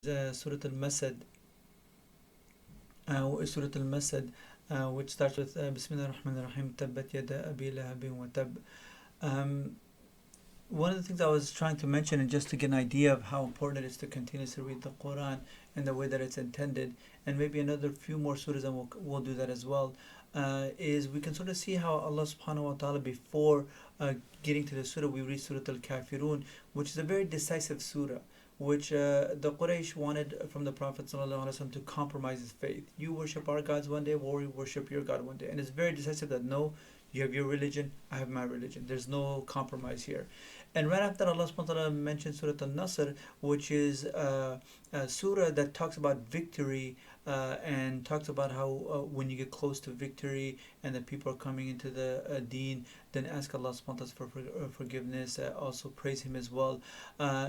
Surah Al-Masad, which starts with Bismillah ar-Rahman ar-Rahim, Tabbat yada Abi Lahabin wa Tab. Um, One of the things I was trying to mention, and just to get an idea of how important it is to continuously read the Quran in the way that it's intended, and maybe another few more surahs, and we'll do that as well, is we can sort of see how Allah subhanahu wa ta'ala, before getting to the surah, we read Surah Al-Kafirun, which is a very decisive surah, which the Quraysh wanted from the Prophet sallallahu alaihi wasallam to compromise his faith. You worship our gods one day, we worship your God one day. And it's very decisive that no, you have your religion, I have my religion. There's no compromise here. And right after, Allah subhanahu wa ta'ala mentioned Surah Al-Nasr, which is a surah that talks about victory, and talks about how when you get close to victory and the people are coming into the deen, then ask Allah subhanahu wa ta'ala for forgiveness, also praise Him as well,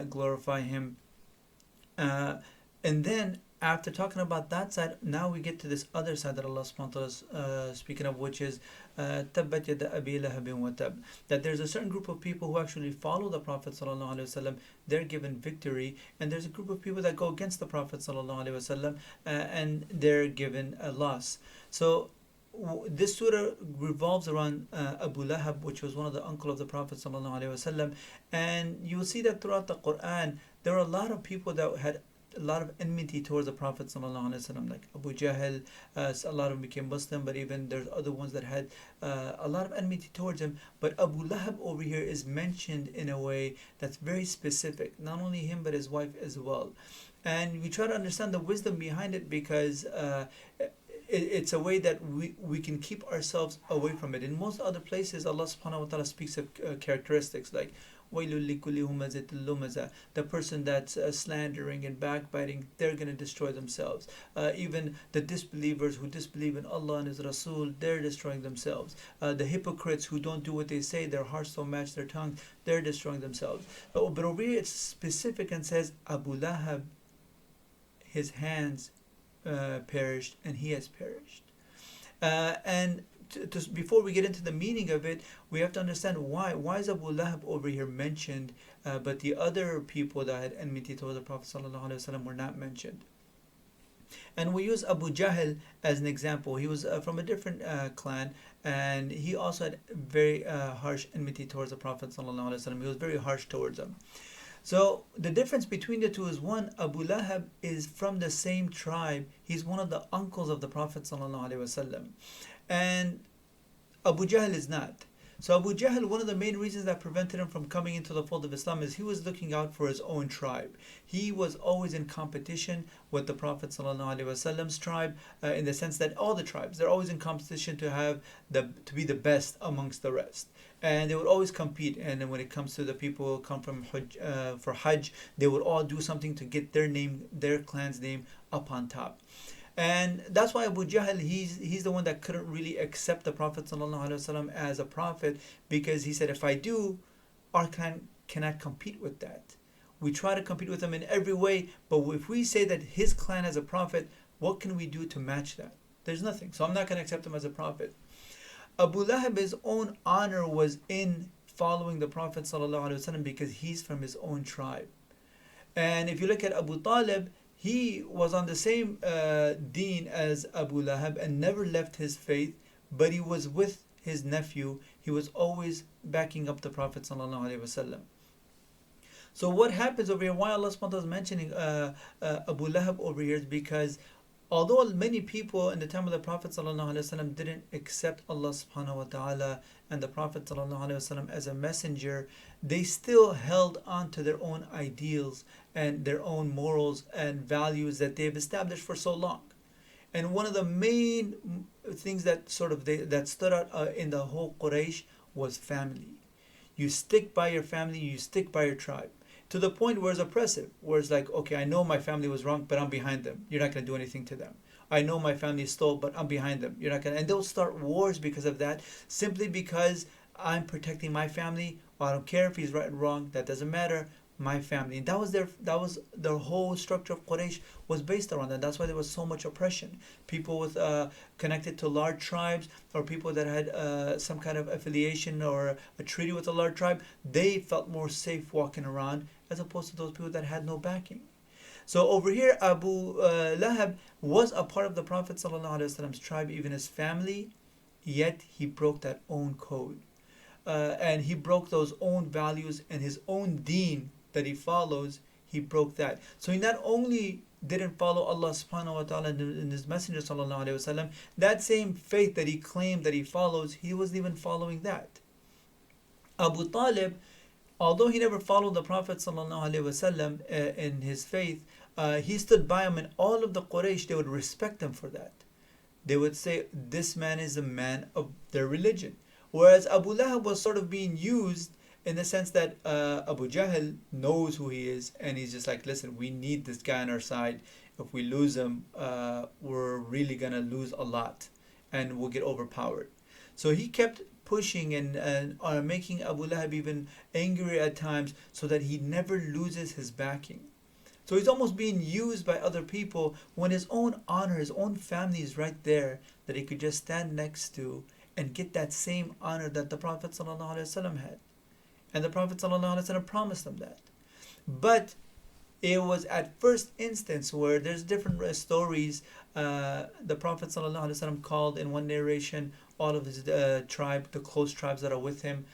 glorify Him. Uh, and then after talking about that side, now we get to this other side that Allah subhanahu wa ta'ala is speaking of, which is Tabbat yada Abi Lahabin wa Tab. That there's a certain group of people who actually follow the Prophet sallallahu alaihi wasallam. They're given victory, and there's a group of people that go against the Prophet sallallahu alaihi wasallam, and they're given a loss. So this surah revolves around Abu Lahab, which was one of the uncle of the Prophet sallallahu alaihi wasallam, and you will see that throughout the Quran there are a lot of people that had a lot of enmity towards the Prophet sallallahu alaihi wasallam, like Abu Jahl. A lot of them became Muslim, but even there's other ones that had a lot of enmity towards him. But Abu Lahab over here is mentioned in a way that's very specific. Not only him, but his wife as well. And we try to understand the wisdom behind it, because it's a way that we can keep ourselves away from it. In most other places, Allah subhanahu wa ta'ala speaks of characteristics like وَيْلٌ لِكُلِّ هُمَزَةٍ لُمَزَةٍ. The person that's slandering and backbiting, they're going to destroy themselves. Even the disbelievers who disbelieve in Allah and His Rasul, they're destroying themselves. The hypocrites who don't do what they say, their hearts don't match their tongues, they're destroying themselves. But over here it's specific and says, Abu Lahab, his hands perished, and he has perished. And before we get into the meaning of it, we have to understand why. Why is Abu Lahab over here mentioned, but the other people that had enmity towards the Prophet ﷺ were not mentioned? And we use Abu Jahl as an example. He was from a different clan, and he also had very harsh enmity towards the Prophet ﷺ. He was very harsh towards him. So the difference between the two is, one, Abu Lahab is from the same tribe. He's one of the uncles of the Prophet ﷺ. And Abu Jahl is not. So Abu Jahl, one of the main reasons that prevented him from coming into the fold of Islam is he was looking out for his own tribe. He was always in competition with the Prophet ﷺ's tribe, in the sense that all the tribes, they're always in competition to be the best amongst the rest. And they would always compete. And then when it comes to the people who come from for Hajj, they would all do something to get their clan's name up on top. And that's why Abu Jahl, he's the one that couldn't really accept the Prophet ﷺ as a prophet, because he said, if I do, our clan cannot compete with that. We try to compete with him in every way, but if we say that his clan has a prophet, what can we do to match that? There's nothing. So I'm not going to accept him as a prophet. Abu Lahab, his own honor was in following the Prophet ﷺ, because he's from his own tribe. And if you look at Abu Talib, he was on the same deen as Abu Lahab and never left his faith, but he was with his nephew. He was always backing up the Prophet ﷺ. So what happens over here, why Allah subhanahu wa ta'ala is mentioning Abu Lahab over here, is because although many people in the time of the Prophet ﷺ didn't accept Allah subhanahu wa ta'ala and the Prophet ﷺ as a messenger, they still held on to their own ideals and their own morals and values that they've established for so long. And one of the main things that that stood out in the whole Quraysh was family. You stick by your family, you stick by your tribe. To the point where it's oppressive, where it's like, okay, I know my family was wrong, but I'm behind them. You're not going to do anything to them. I know my family stole, but I'm behind them. You're not going to. And they'll start wars because of that, simply because I'm protecting my family. Well, I don't care if he's right or wrong. That doesn't matter. My family. And that was their whole structure of Quraysh was based around that. That's why there was so much oppression. People with connected to large tribes, or people that had some kind of affiliation or a treaty with a large tribe, they felt more safe walking around, as opposed to those people that had no backing. So over here, Abu Lahab was a part of the Prophet ﷺ's tribe, even his family, yet he broke that own code. And he broke those own values and his own deen that he follows, he broke that. So he not only didn't follow Allah subhanahu wa ta'ala and his messenger sallallahu alaihi wasallam, that same faith that he claimed that he follows, he wasn't even following that. Abu Talib, although he never followed the Prophet ﷺ in his faith, he stood by him, and all of the Quraysh, they would respect him for that. They would say, this man is a man of their religion. Whereas Abu Lahab was sort of being used in the sense that Abu Jahl knows who he is, and he's just like, listen, we need this guy on our side. If we lose him, we're really going to lose a lot, and we'll get overpowered. So he kept pushing and making Abu Lahab even angry at times so that he never loses his backing. So he's almost being used by other people when his own honor, his own family is right there that he could just stand next to and get that same honor that the Prophet ﷺ had. And the Prophet ﷺ promised him that. But it was at first instance where there's different stories. The Prophet ﷺ called in one narration all of his tribe, the close tribes that are with him,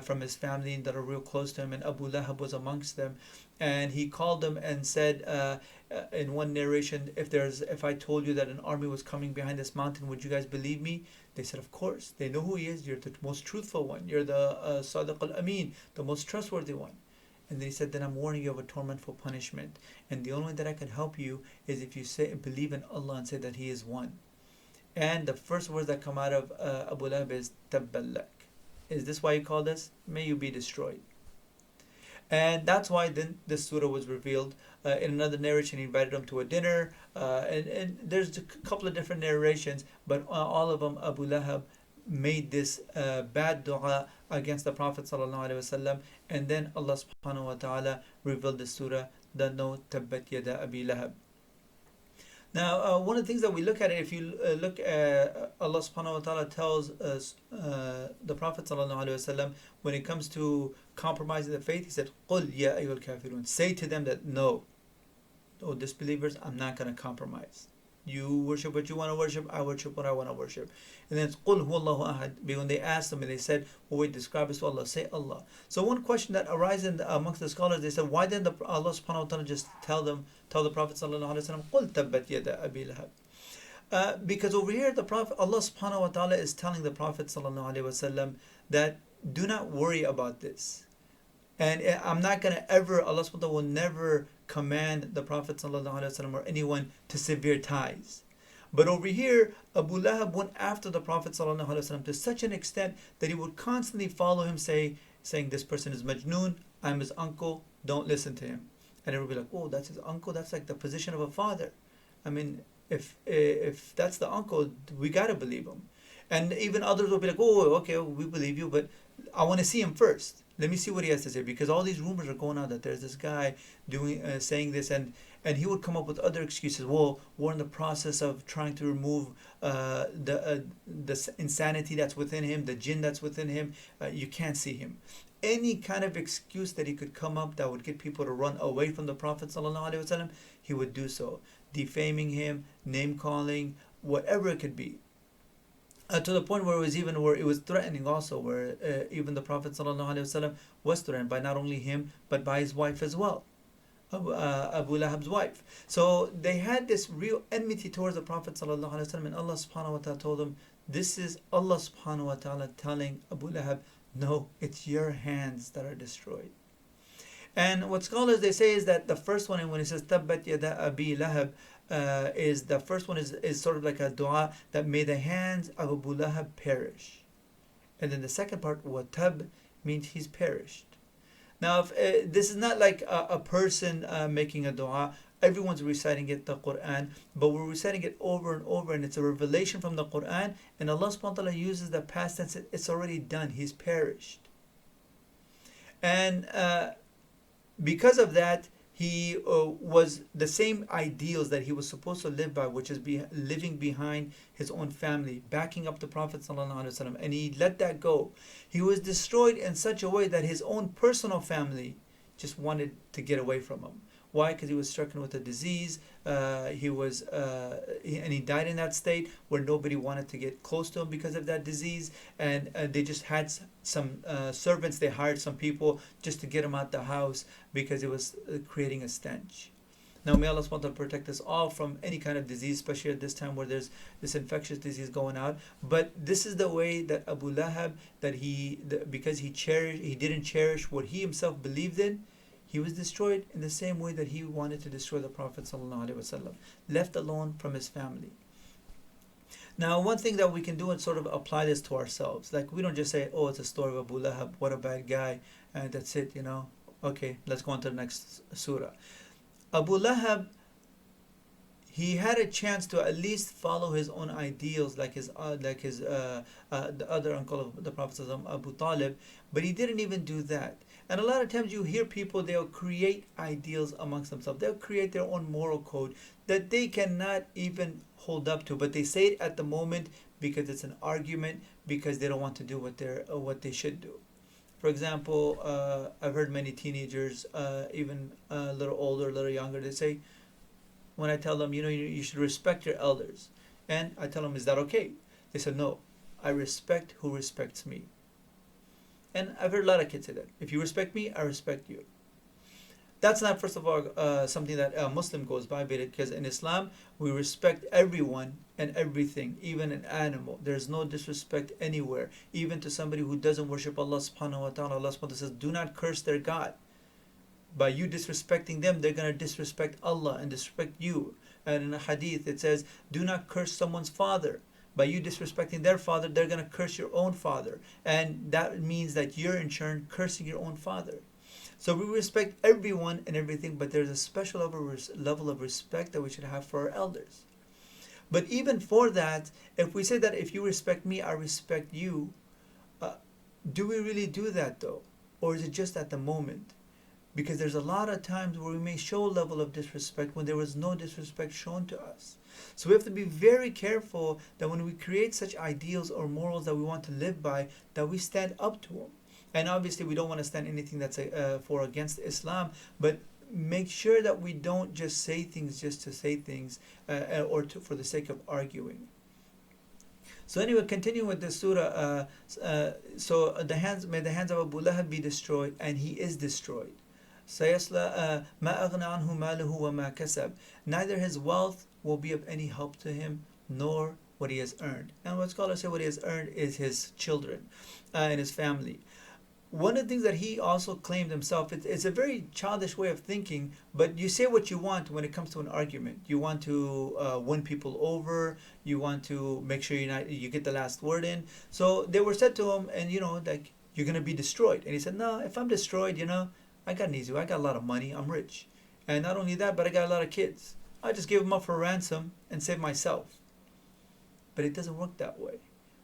from his family that are real close to him, and Abu Lahab was amongst them. And he called them and said, in one narration, if I told you that an army was coming behind this mountain, would you guys believe me? They said, of course. They know who he is. You're the most truthful one. You're the Sadiq al-Amin, the most trustworthy one. And then he said, then I'm warning you of a tormentful punishment. And the only way that I can help you is if you believe in Allah and say that He is one. And the first words that come out of Abu Lahab is Tabballak. Is this why you call this? May you be destroyed. And that's why then this surah was revealed. In another narration, he invited him to a dinner. And there's a couple of different narrations, but all of them, Abu Lahab made this bad dua against the Prophet ﷺ, and then Allah subhanahu wa ta'ala revealed the surah, the note, Tabbat Yada Abi Lahab. Now, one of the things that we look at, if you look at Allah subhanahu wa ta'ala tells us, the Prophet sallallahu alaihi wasallam, when it comes to compromising the faith, he said, قُلْ يَا أَيُّهَا الْكَافِرُونَ, say to them that no, oh disbelievers, I'm not going to compromise. You worship what you want to worship, I worship what I want to worship. And then it's قُلْ هُوَ اللَّهُ أَحَدٌ. When they asked them and they said, oh wait, describe us to Allah, say Allah. So one question that arises amongst the scholars, they said, why didn't Allah subhanahu wa ta'ala just tell the Prophet sallallahu alaihi wasallam, قُلْ تَبَّتْ يَدَ أَبِي لَهَبٍ. Because over here, the Prophet, Allah subhanahu wa ta'ala is telling the Prophet sallallahu alaihi wasallam that do not worry about this. And I'm not going to ever, Allah subhanahu wa ta'ala will never command the Prophet sallallahu alaihi wasallam or anyone to sever ties. But over here, Abu Lahab went after the Prophet sallallahu alaihi wasallam to such an extent that he would constantly follow him, saying this person is Majnoon, I'm his uncle, don't listen to him. And everybody would be like, oh, that's his uncle, that's like the position of a father. I mean, if that's the uncle, we got to believe him. And even others will be like, oh, okay, we believe you, but I want to see him first. Let me see what he has to say, because all these rumors are going out that there's this guy saying this, and he would come up with other excuses. Well, we're in the process of trying to remove the insanity that's within him, the jinn that's within him. You can't see him. Any kind of excuse that he could come up that would get people to run away from the Prophet ﷺ, he would do so, defaming him, name calling, whatever it could be. To the point where it was threatening also, where even the Prophet ﷺ was threatened by not only him but by his wife as well, Abu Lahab's wife. So they had this real enmity towards the Prophet ﷺ, and Allah subhanahu wa ta'ala told them, this is Allah subhanahu wa ta'ala telling Abu Lahab, no, it's your hands that are destroyed. And what scholars they say is that the first one, when it says Tabbat Yada Abi Lahab, is the first one is sort of like a dua that may the hands of Abu Lahab perish. And then the second part, Watab, means he's perished. Now, if, this is not like a person making a dua. Everyone's reciting it, the Quran, but we're reciting it over and over, and it's a revelation from the Quran, and Allah subhanahu wa ta'ala uses the past tense, it's already done, he's perished. And because of that, he was the same ideals that he was supposed to live by, which is living behind his own family, backing up the Prophet ﷺ, and he let that go. He was destroyed in such a way that his own personal family just wanted to get away from him. Why? Because he was stricken with a disease. And he died in that state where nobody wanted to get close to him because of that disease. And they just had some servants. They hired some people just to get him out the house because it was creating a stench. Now, may Allah subhanahu wa ta'ala protect us all from any kind of disease, especially at this time where there's this infectious disease going out. But this is the way that Abu Lahab, because he didn't cherish what he himself believed in, he was destroyed in the same way that he wanted to destroy the Prophet sallallahu alaihi wasallam, left alone from his family. Now, one thing that we can do and sort of apply this to ourselves, like we don't just say, "Oh, it's a story of Abu Lahab, what a bad guy," and that's it, Okay, let's go on to the next surah. Abu Lahab, he had a chance to at least follow his own ideals, like the other uncle of the Prophet Abu Talib, but he didn't even do that. And a lot of times you hear people, they'll create ideals amongst themselves. They'll create their own moral code that they cannot even hold up to, but they say it at the moment because it's an argument, because they don't want to do what they should do. For example, I've heard many teenagers, even a little older, a little younger, they say, when I tell them, you should respect your elders. And I tell them, is that okay? They said, no, I respect who respects me. And I've heard a lot of kids say that. If you respect me, I respect you. That's not, first of all, something that a Muslim goes by, because in Islam, we respect everyone and everything, even an animal. There's no disrespect anywhere, even to somebody who doesn't worship Allah subhanahu wa ta'ala. Allah subhanahu wa ta'ala says, do not curse their God. By you disrespecting them, they're going to disrespect Allah and disrespect you. And in a hadith, it says, do not curse someone's father. By you disrespecting their father, they're going to curse your own father. And that means that you're in turn cursing your own father. So we respect everyone and everything, but there's a special level of respect that we should have for our elders. But even for that, if we say that if you respect me, I respect you, do we really do that though? Or is it just at the moment? Because there's a lot of times where we may show a level of disrespect when there was no disrespect shown to us. So we have to be very careful that when we create such ideals or morals that we want to live by, that we stand up to them. And obviously we don't want to stand anything that's for against Islam, but make sure that we don't just say things just to say things for the sake of arguing. So anyway, continuing with the surah, may the hands of Abu Lahab be destroyed, and he is destroyed. سيصلى ما أغنى عنه ماله وما كسب. Neither his wealth will be of any help to him, nor what he has earned. And what scholars say what he has earned is his children and his family. One of the things that he also claimed himself, it's a very childish way of thinking, but you say what you want when it comes to an argument. You want to win people over. You want to make sure you get the last word in. So they were said to him, and like, you're going to be destroyed. And he said, no, if I'm destroyed, I got an easy way. I got a lot of money. I'm rich. And not only that, but I got a lot of kids. I just give them up for ransom and save myself. But it doesn't work that way.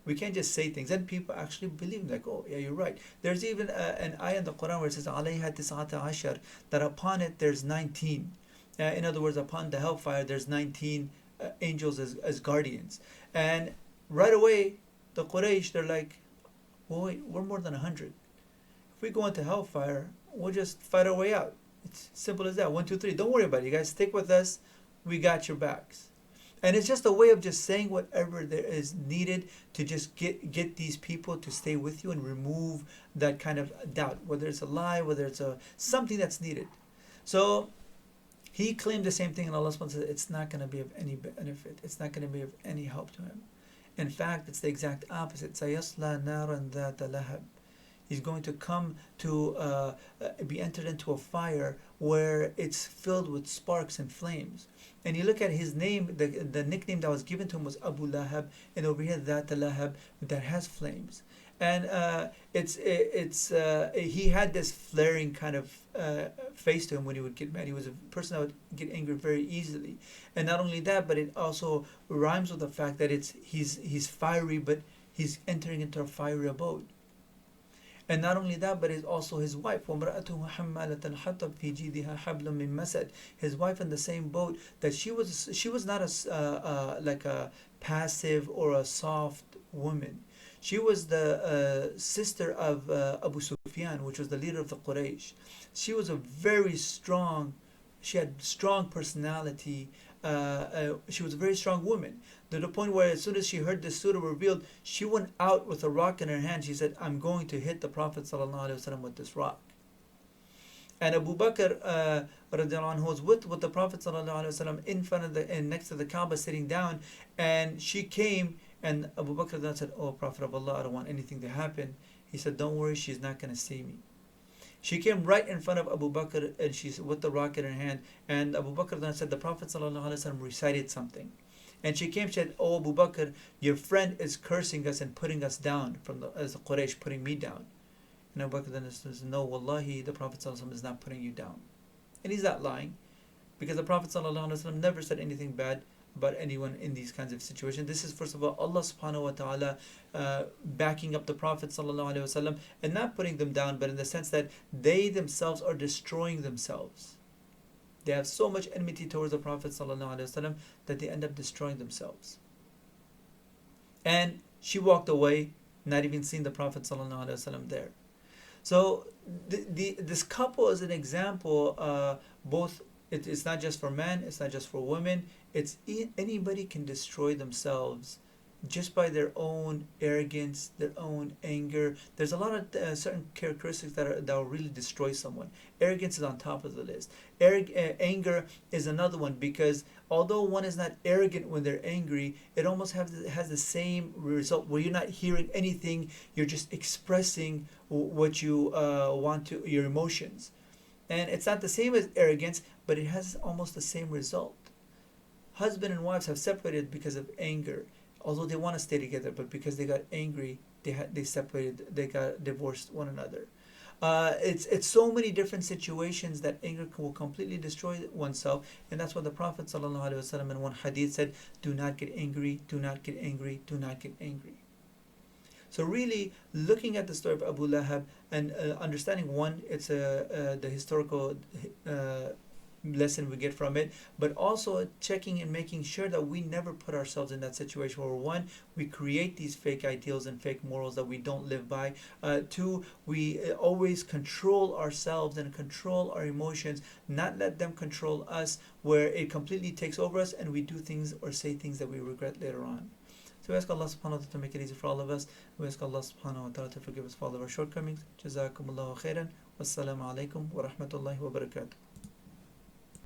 We can't just say things. And people actually believe, like, oh, yeah, you're right. There's even an ayah in the Quran where it says, عَلَيْهَا تِسْعَةَ عَشَرٍ, that upon it there's 19. In other words, upon the hellfire, there's 19 angels as guardians. And right away, the Quraysh, they're like, well, wait, we're more than 100. If we go into hellfire, we'll just fight our way out. It's simple as that. 1, 2, 3. Don't worry about it, you guys. Stick with us. We got your backs. And it's just a way of just saying whatever there is needed to just get these people to stay with you and remove that kind of doubt, whether it's a lie, whether it's something that's needed. So he claimed the same thing, and Allah said it's not going to be of any benefit. It's not going to be of any help to him. In fact, it's the exact opposite. سَيَصْلَى نَارًا ذَاتَ لَهَبٍ. He's going to come to be entered into a fire where it's filled with sparks and flames. And you look at his name, the nickname that was given to him was Abu Lahab, and over here Dhat Lahab, that has flames. And he had this flaring kind of face to him when he would get mad. He was a person that would get angry very easily. And not only that, but it also rhymes with the fact that he's fiery, but he's entering into a fiery abode. And not only that, but it's also his wife. His wife in the same boat, that she was not like a passive or a soft woman. She was the sister of Abu Sufyan, which was the leader of the Quraysh. She was a very strong She had strong personality. She was a very strong woman, to the point where as soon as she heard the surah revealed, she went out with a rock in her hand. She said, I'm going to hit the Prophet ﷺ with this rock. And Abu Bakr radiallahu anhu was with the Prophet ﷺ in front of next to the Kaaba, sitting down, and she came, and Abu Bakr then said, "Oh Prophet of Allah, I don't want anything to happen." He said, "Don't worry, she's not going to see me." She came right in front of Abu Bakr, and she's with the rock in her hand, and Abu Bakr then said, the Prophet ﷺ recited something. And she came, she said, "Oh Abu Bakr, your friend is cursing us and putting us down as Quraysh, putting me down." And Abu Bakr then says, "No, wallahi, the Prophet ﷺ is not putting you down." And he's not lying, because the Prophet ﷺ never said anything bad about anyone in these kinds of situations. This is, first of all, Allah subhanahu wa ta'ala backing up the Prophet ﷺ and not putting them down, but in the sense that they themselves are destroying themselves. They have so much enmity towards the Prophet ﷺ that they end up destroying themselves. And she walked away, not even seeing the Prophet ﷺ there. So this couple is an example. Both it's not just for men, it's not just for women. It's anybody can destroy themselves just by their own arrogance, their own anger. There's a lot of certain characteristics that will really destroy someone. Arrogance is on top of the list. Anger is another one, because although one is not arrogant when they're angry, it almost has the same result, where you're not hearing anything, you're just expressing what you want to, your emotions. And it's not the same as arrogance, but it has almost the same result. Husband and wives have separated because of anger, although they want to stay together, but because they got angry, they separated, they got divorced one another. It's so many different situations that anger will completely destroy oneself, and that's what the Prophet ﷺ in one hadith said, "Do not get angry, do not get angry, do not get angry." So really, looking at the story of Abu Lahab and understanding, one, it's the historical lesson we get from it, but also checking and making sure that we never put ourselves in that situation where, one, we create these fake ideals and fake morals that we don't live by. Two, we always control ourselves and control our emotions, not let them control us, where it completely takes over us and we do things or say things that we regret later on. So we ask Allah subhanahu wa ta'ala to make it easy for all of us. We ask Allah subhanahu wa ta'ala to forgive us for all of our shortcomings. Jazakumullahu khairan. Wassalamu alaikum wa rahmatullahi wa barakatuh.